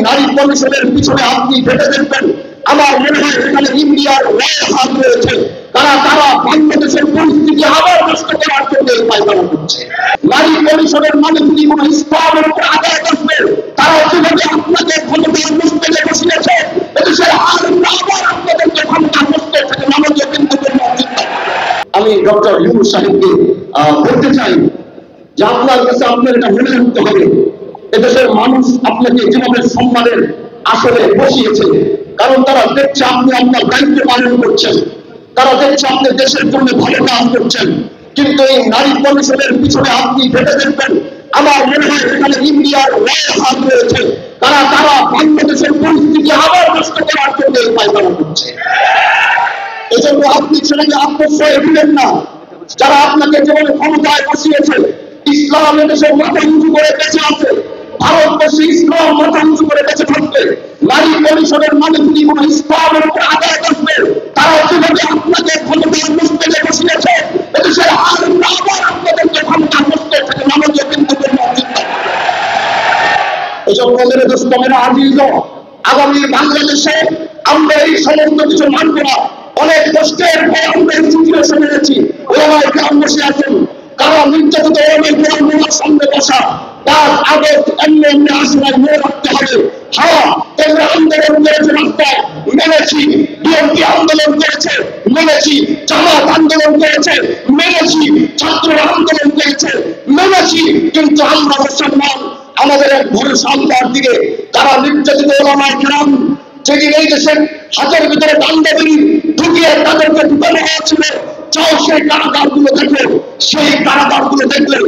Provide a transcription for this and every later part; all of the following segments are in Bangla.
নারী কমিশনের পিছনে আপনি ভেবে দেখবেন, আমার মনে হয় এখানে ইন্ডিয়ার হাত রয়েছে। তারা বাংলাদেশের পরিস্থিতি আবার নষ্ট করার জন্য পায়তারা করছে। নারী কমিশনের মানে যদি কোন ইসলামের উপর আঘাত আসবে, তারা যেভাবে আপনাকে ক্ষমতার মস্তকে বসিয়েছে, এদেশের আবার আপনাদেরকে ক্ষমতার মস্তক থেকে নামাতে কিন্তু আমি ডক্টর ইউনূস সাহেবকে বলতে চাই যে আপনার কাছে আপনার এটা মনে রাখতে হবে, এদেশের মানুষ আপনাকে যেভাবে সম্মানের আসলে বসিয়েছে, কারণ তারা দেখছে আপনি আপনার দায়িত্ব পালন করছেন, তারা দেখছে আপনি দেশের জন্য ভালো কাজ করছেন। কিন্তু এই নারী কমিশনের পিছনে আপনি ভেবে দেখবেন, আমার মনে হয় এখানে ইন্ডিয়ার হাত রয়েছে। তারা বাংলাদেশের পরিস্থিতি আবার নষ্ট করার জন্য পায়তারা করছে। এজন্য আপনি ছেলেকে আত্মশ্রয় দিবেন না। যারা আপনাকে যেভাবে ক্ষমতায় বসিয়েছে, ইসলাম এদেশের মাথা উঁচু করে বেঁচে আছে, ভারতবর্ষে ইসলাম মাথা উঁচু করে বেঁচে থাকবে। নারী কমিশনের মানে যদি কোন ইসলামের উপর আঘাত আসবে, তারা যেভাবে আপনাকে ক্ষমতার মস্তকে বসিয়েছে, এদেশের আবার আপনাদেরকে ক্ষমতার মস্তক থেকে নামাতে কিন্তু এজন্য মেরে দোস্ত মেরা আজিজ, আগামী বাংলাদেশে আমরা এই সমস্ত কিছু মানব না। অনেক কষ্টের পর আমরা এই সিচুয়েশন এনেছি। ওলামায়ে কেরাম বসে আছেন, কারা নির্যাতিত ওলামায়ে কেরামের সামনে বসা 5 আগস্ট এমনি আসলে মনে রাখতে হবে। হ্যাঁ, কেন্দ্র আন্দোলন করেছে, রাস্তায় মেনেছি, বিএনপি আন্দোলন করেছে মেনেছি, জামাত আন্দোলন করেছে মেনেছি, ছাত্ররা আন্দোলন করেছে মেনেছি, কিন্তু আমরা মুসলমান, আমাদের এক ভরসা আল্লাহর দিকে। তারা নির্যাতিত ওলামায়ে কেরাম যেদিন এই দেশের হাতের ভিতরে ডান্ডাবেরি ঢুকিয়ে তাদেরকে ঢুকানো হয়েছিল, চাও সেই কারাগারগুলো দেখলে, সেই কারাগারগুলো দেখলে,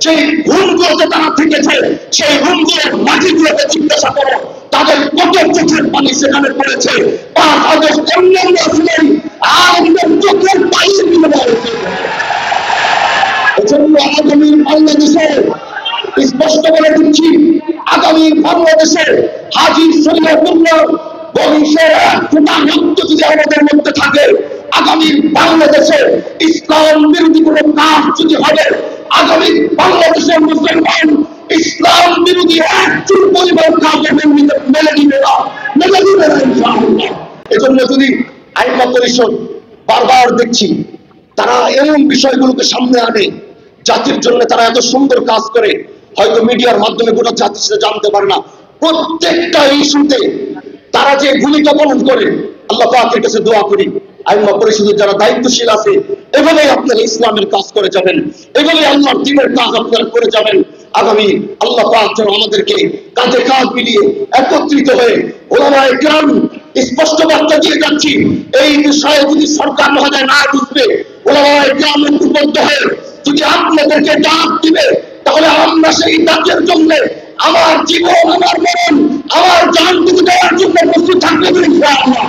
সেই রুমগুলোতে তারা থেকেছে, সেই রুমগুলোর মাটিগুলোতে জিজ্ঞাসা করো, তাদের কত চোখের পানি সেখানে পড়েছে। 5 আগস্ট অন্যান্য আসলেই আর চোখের পানি এজন্য আগামী বাংলাদেশে স্পষ্ট বলে দিচ্ছি, আগামী বাংলাদেশে হাজী শরীয়তুল্লাহ বংশের ফোঁটা রক্ত যদি আমাদের মধ্যে থাকে, আগামী বাংলাদেশে ইসলাম বিরোধী কোন কাজ যদি হবে, আগামী বাংলাদেশের মুসলমান ইসলাম বিরোধী একচুল পরিবার কাজে মেনে নিবে না, মেনে নিবে না ইনশাআল্লাহ। এজন্য যদি আইন পরিষদ বারবার দেখছি তারা এমন বিষয়গুলোকে সামনে আনে, জাতির জন্য তারা এত সুন্দর কাজ করে, হয়তো মিডিয়ার মাধ্যমে গোটা জাতি সেটা জানতে পারে না। প্রত্যেকটা ইস্যুতে তারা যে ভূমিকা পালন করে, আল্লাহ পাকের কাছে দোয়া করি আইম্মা পরিষদের যারা দায়িত্বশীল আছে, এভাবেই আপনারা ইসলামের কাজ করে যাবেন, এভাবেই আল্লাহর দ্বীনের কাজ আপনারা করে যাবেন। আগামী আল্লাহ পাক যেন আমাদেরকে কাঁধে কাঁধ মিলিয়ে একত্রিত হয়ে ওলামায়ে কেরাম স্পষ্ট বার্তা দিয়ে যাচ্ছি, এই বিষয়ে যদি সরকার মহোদয় না বুঝবে, ওলামায়ে কেরাম ঐক্যবদ্ধ হয়ে যদি আপনাদেরকে ডাক দিবে, তাহলে আমরা সেই ডাকের জন্য আমার জীবন, আমার মরণ, আমার জান টুকু দেওয়ার জন্য প্রস্তুত থাকবে ইনশাআল্লাহ।